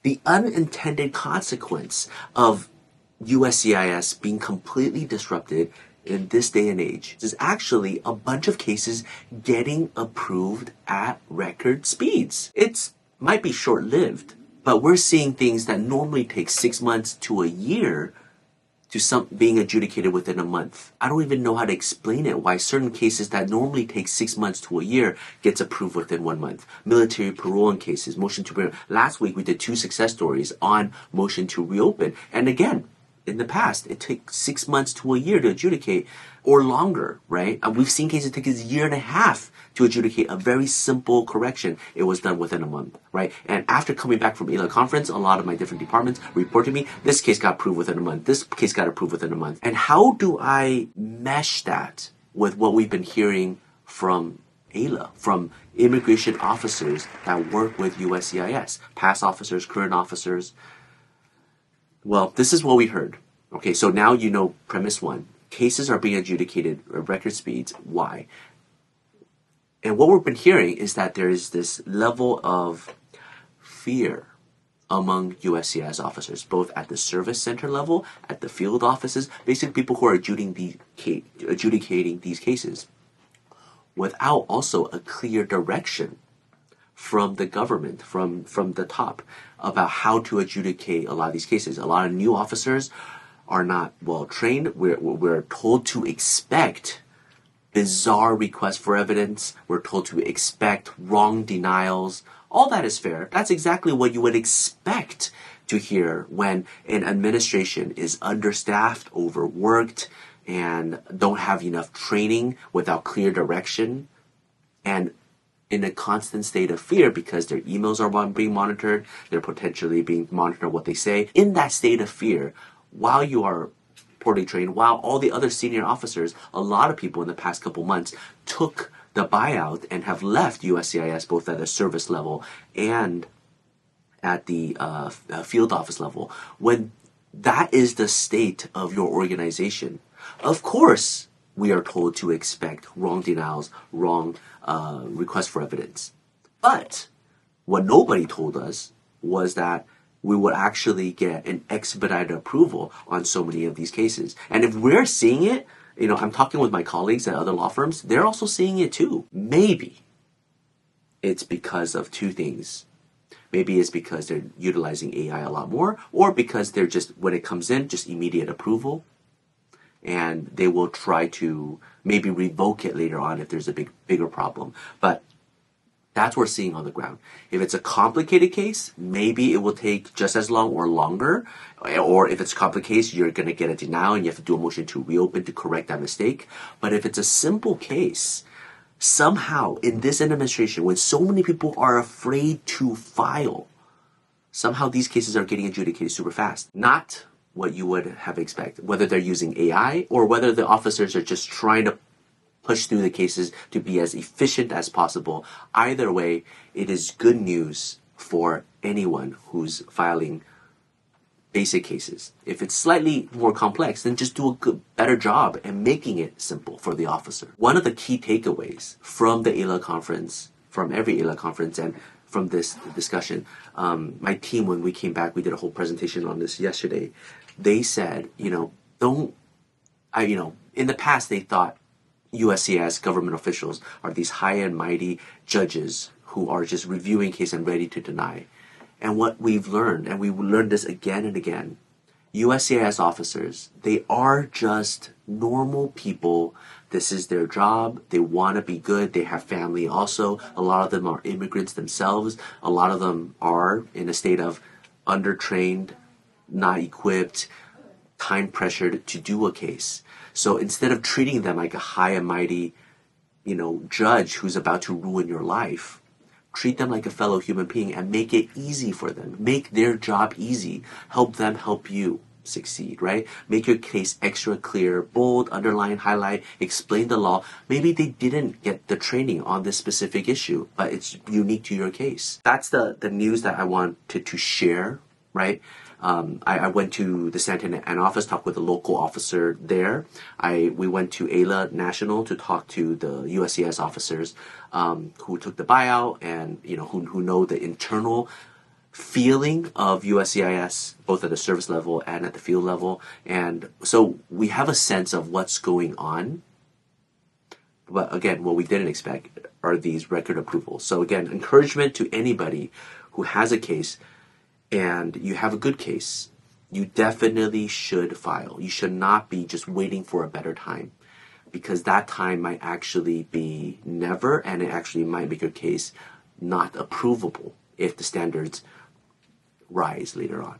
The unintended consequence of USCIS being completely disrupted in this day and age is actually a bunch of cases getting approved at record speeds. It might be short-lived, but we're seeing things that normally take 6 months to a year to being adjudicated within a month. I don't even know how to explain it, why certain cases that normally take 6 months to a year gets approved within 1 month. Military parole in cases, motion to reopen. Last week we did 2 success stories on motion to reopen. And again, in the past, it took 6 months to a year to adjudicate or longer, right? And we've seen cases take a year and a half to adjudicate a very simple correction. It was done within a month, right? And after coming back from AILA conference, a lot of my different departments reported to me, this case got approved within a month, this case got approved within a month. And how do I mesh that with what we've been hearing from AILA, from immigration officers that work with USCIS, past officers, current officers? Well, this is what we heard. Okay, so now you know premise 1. Cases are being adjudicated at record speeds. Why? And what we've been hearing is that there is this level of fear among USCIS officers, both at the service center level, at the field offices, basically people who are adjudicating these cases, without also a clear direction from the government, from the top, about how to adjudicate a lot of these cases. A lot of new officers are not well trained. We're told to expect bizarre requests for evidence. We're told to expect wrong denials. All that is fair. That's exactly what you would expect to hear when an administration is understaffed, overworked, and don't have enough training, without clear direction, and in a constant state of fear because their emails are being monitored, they're potentially being monitored what they say. In that state of fear, while you are poorly trained, while all the other senior officers, a lot of people in the past couple months took the buyout and have left USCIS both at the service level and at the field office level. When that is the state of your organization, of course we are told to expect wrong denials, wrong requests for evidence. But what nobody told us was that we would actually get an expedited approval on so many of these cases. And if we're seeing it, I'm talking with my colleagues at other law firms, they're also seeing it too. Maybe it's because of 2 things. Maybe it's because they're utilizing AI a lot more, or because they're just, when it comes in, just immediate approval. And they will try to maybe revoke it later on if there's a bigger problem. But that's what we're seeing on the ground. If it's a complicated case, maybe it will take just as long or longer. Or if it's a complicated case, you're going to get a denial and you have to do a motion to reopen to correct that mistake. But if it's a simple case, somehow in this administration, when so many people are afraid to file, somehow these cases are getting adjudicated super fast. Not what you would have expected, whether they're using AI or whether the officers are just trying to push through the cases to be as efficient as possible. Either way, it is good news for anyone who's filing basic cases. If it's slightly more complex, then just do a better job and making it simple for the officer. One of the key takeaways from the AILA conference, from every AILA conference, and from this discussion, my team, when we came back, we did a whole presentation on this yesterday. They said, in the past they thought USCIS government officials are these high and mighty judges who are just reviewing case and ready to deny. And what we've learned, and we learned this again and again, USCIS officers, they are just normal people. This is their job. They want to be good. They have family also. A lot of them are immigrants themselves. A lot of them are in a state of undertrained, not equipped, time pressured to do a case. So instead of treating them like a high and mighty, judge who's about to ruin your life, treat them like a fellow human being and make it easy for them. Make their job easy. Help them help you succeed, right? Make your case extra clear, bold, underline, highlight, explain the law. Maybe they didn't get the training on this specific issue, but it's unique to your case. That's the news that I wanted to share, right? I went to the San Antonio office, talked with a local officer there. We went to AILA National to talk to the USCIS officers who took the buyout and who know the internal feeling of USCIS, both at the service level and at the field level. And so we have a sense of what's going on. But again, what we didn't expect are these record approvals. So again, encouragement to anybody who has a case and you have a good case, you definitely should file. You should not be just waiting for a better time, because that time might actually be never, and it actually might make your case not approvable if the standards rise later on.